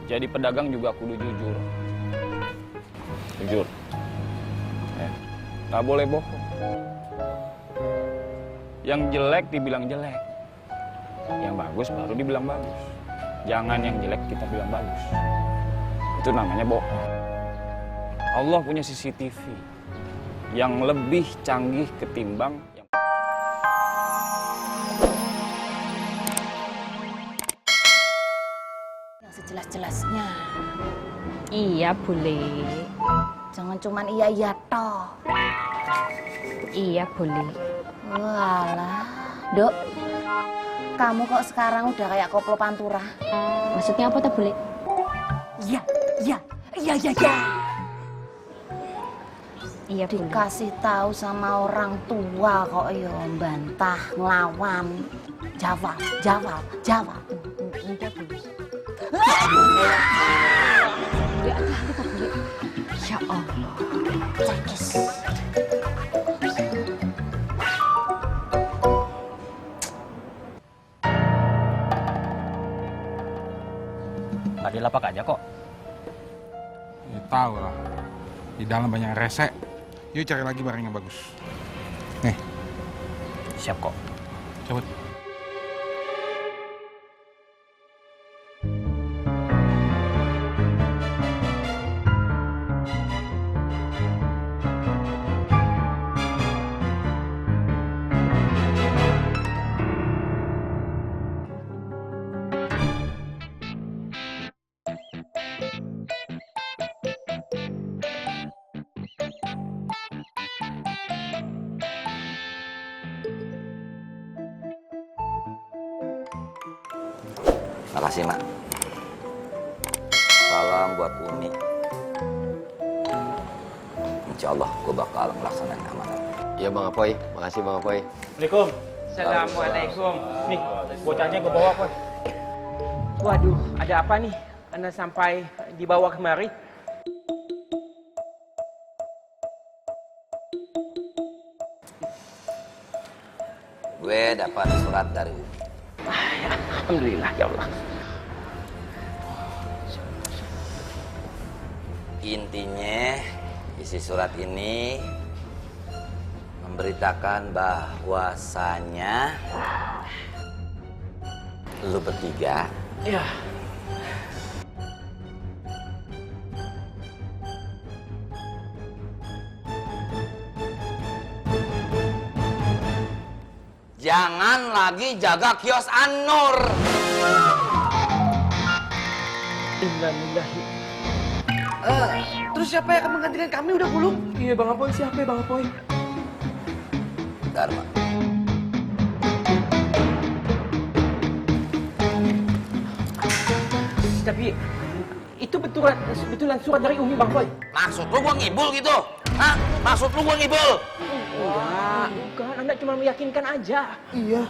Jadi pedagang juga kudu jujur. Jujur. Nggak boleh bohong. Yang jelek dibilang jelek. Yang bagus baru dibilang bagus. Jangan yang jelek kita bilang bagus. Itu namanya bohong. Allah punya CCTV yang lebih canggih ketimbang yang... Yang sejelas-jelasnya. Iya, boleh. Jangan cuman iya toh. Iya, boleh. Walah, Dok. Kamu kok sekarang udah kayak koplo pantura? Maksudnya apa, boleh? Iya. Iya, boleh. Dikasih tahu sama orang tua kok yo bantah, ngelawan. Jawab. Udah, boleh. Ya Allah. Cekis. Nggak dilapak aja kok. Ya tahu lah. Di dalam banyak rese. Yuk cari lagi barang yang bagus. Nih, Siap kok. cabut. Makasih, Mak. Salam buat Umi. Insya Allah gue bakal melaksanakan amanat. Iya Bang Apoy, makasih Bang Apoy. Assalamualaikum. Assalamualaikum. Nih, bocahnya gue bawa, Poy. Waduh, ada apa nih? Anda sampai dibawa kemari? Gue dapat surat dari Umi. Alhamdulillah, ya Allah. Intinya, isi surat ini memberitakan bahwasanya lu bertiga Ya. jangan lagi jaga kios An-Nur. Innalillahi. Terus siapa yang akan menggantikan kami udah belum? Iya, Bang Apoy, siapa ya, Bang Apoy? Dharma. Tapi itu betulan surat dari Umi, Bang Apoy. Maksud lu gua ngibul gitu? Hah? Maksud lu gua ngibul? Enggak, bukan. Anda cuma meyakinkan aja. Iya.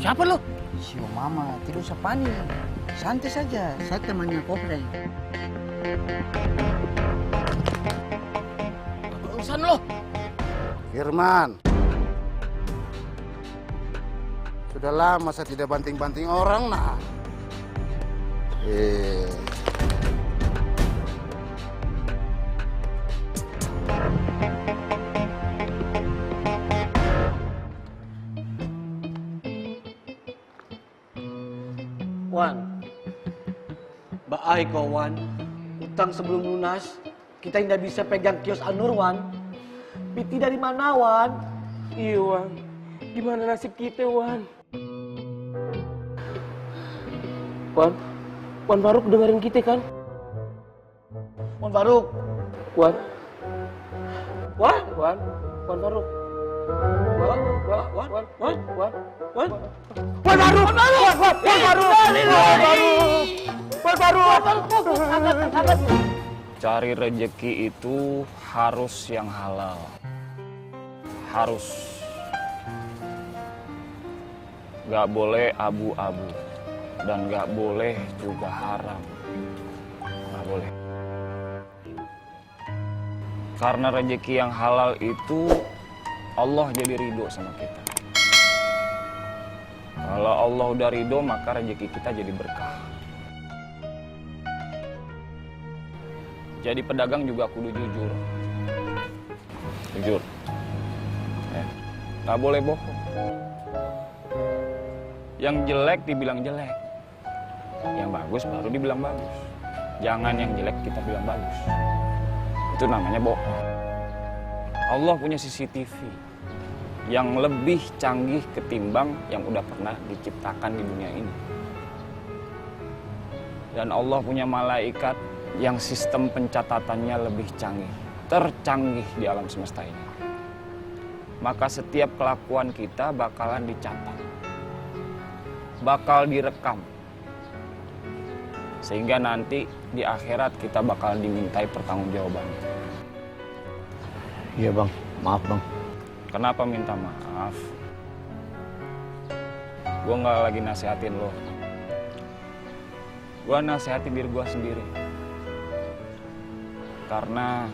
Siapa lo? Si Mama, tidak usah panik. Santai saja, saya temannya Kopre. Urusan lo? Firman. Sudah lama saya tidak banting-banting orang, nah. Wan, baai kau Wan. Utang sebelum lunas, kita tidak bisa pegang kios An-Nur Wan. Piti dari mana Wan? Iya, Wan. Gimana nasib kita, Wan? Wan Faruk dengerin kita kan? Wan Faruk. Wan Faruk. Cari rejeki itu harus yang halal. Harus. Gak boleh abu-abu. Dan gak boleh juga haram. Gak boleh. Karena rejeki yang halal itu Allah jadi ridho sama kita. Kalau Allah udah ridho, maka rejeki kita jadi berkah. Jadi pedagang juga kudu jujur. Jujur. Ya. Gak boleh bohong. Yang jelek dibilang jelek. Yang bagus baru dibilang bagus. Jangan yang jelek kita bilang bagus. Itu namanya bohong. Allah punya CCTV yang lebih canggih ketimbang yang udah pernah diciptakan di dunia ini. Dan Allah punya malaikat yang sistem pencatatannya lebih canggih, tercanggih di alam semesta ini. Maka setiap kelakuan kita bakalan dicatat, bakal direkam. Sehingga nanti di akhirat kita bakalan dimintai pertanggungjawabannya. Iya bang, maaf bang. Kenapa minta maaf? Gue nggak lagi nasehatin lo. Gue nasehatin diri gue sendiri. Karena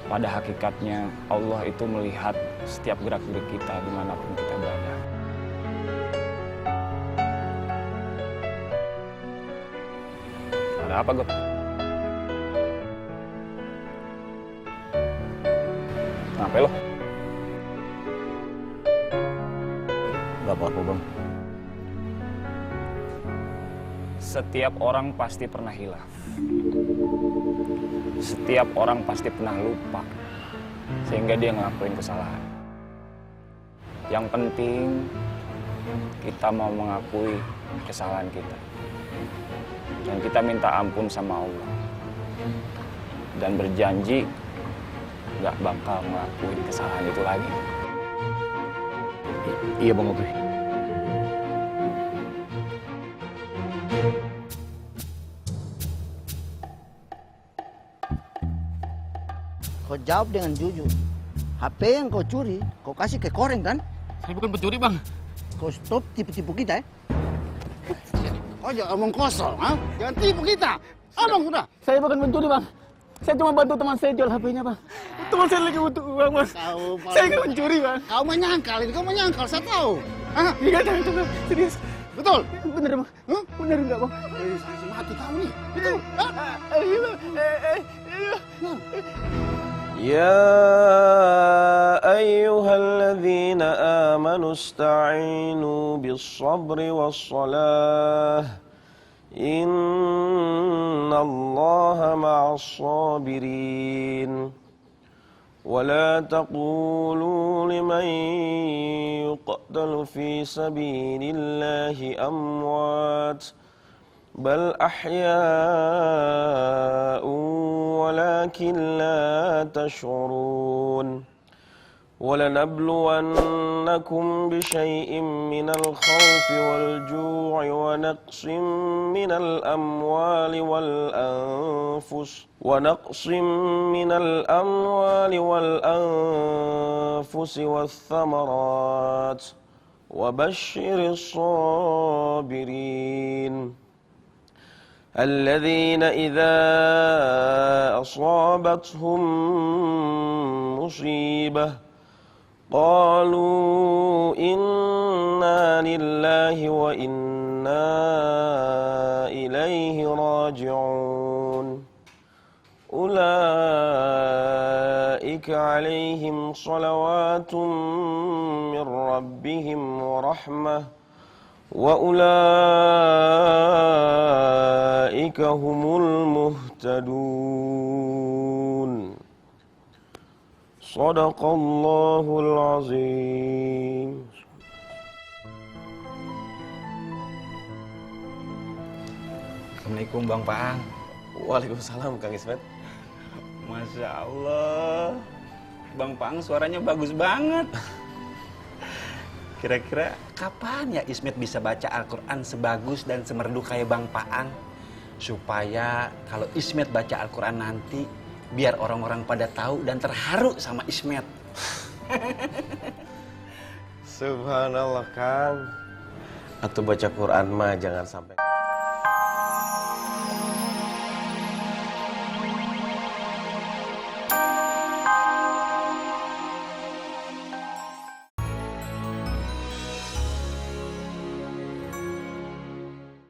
pada hakikatnya Allah itu melihat setiap gerak-gerik kita dimanapun kita berada. Ada apa, Gop? Kenapa lo? Gak apa-apa bang. Setiap orang pasti pernah hilaf. Setiap orang pasti pernah lupa. Sehingga dia ngelakuin kesalahan. Yang penting kita mau mengakui kesalahan kita. Dan kita minta ampun sama Allah. Dan berjanji gak bakal ngelakuin kesalahan itu lagi. Iya bang Opi. Kau jawab dengan jujur. HP yang kau curi, kau kasih ke koreng kan? Saya bukan pencuri, Bang. Kau stop tipu-tipu kita ya? Kau jangan omong kosong, ha? Jangan tipu kita. Omong sudah. Saya bukan pencuri, Bang. Saya cuma bantu teman saya jual HP-nya, Bang. Teman saya lagi butuh uang, Bang. Saya nggak mencuri, Bang. Kau menyangkal ini, kau menyangkal, saya tahu. Hah? Iya, jangan, serius. Betul? Bener, Bang. Hah? Bener nggak, Bang? Saksi mati kau nih. Betul? Hah? Iya. يا أيها الذين آمنوا استعينوا بالصبر والصلاة إن الله مع الصابرين ولا تقولوا لمن يقتل في سبيل الله أموات بل أحياء ولكن لا تشعرون ولنبلونكم بشيء من الخوف والجوع ونقص من الأموال والأنفس والثمرات وبشر الصابرين الذين إذا أصابتهم مصيبة قالوا إنا لله وإنا إليه راجعون أولئك عليهم صلوات من ربهم ورحمة وأولئك هم المهتدون صدق الله العظيم. Assalamualaikum Bang Paang. Waalaikumsalam Kang Ismet. Masya Allah. Bang Paang suaranya bagus banget. Kira-kira kapan ya Ismet bisa baca Al-Quran sebagus dan semerdu kayak Bang Paang? Supaya kalau Ismet baca Al-Quran nanti, biar orang-orang pada tahu dan terharu sama Ismet. Subhanallah, Kang. Atau baca Quran mah jangan sampai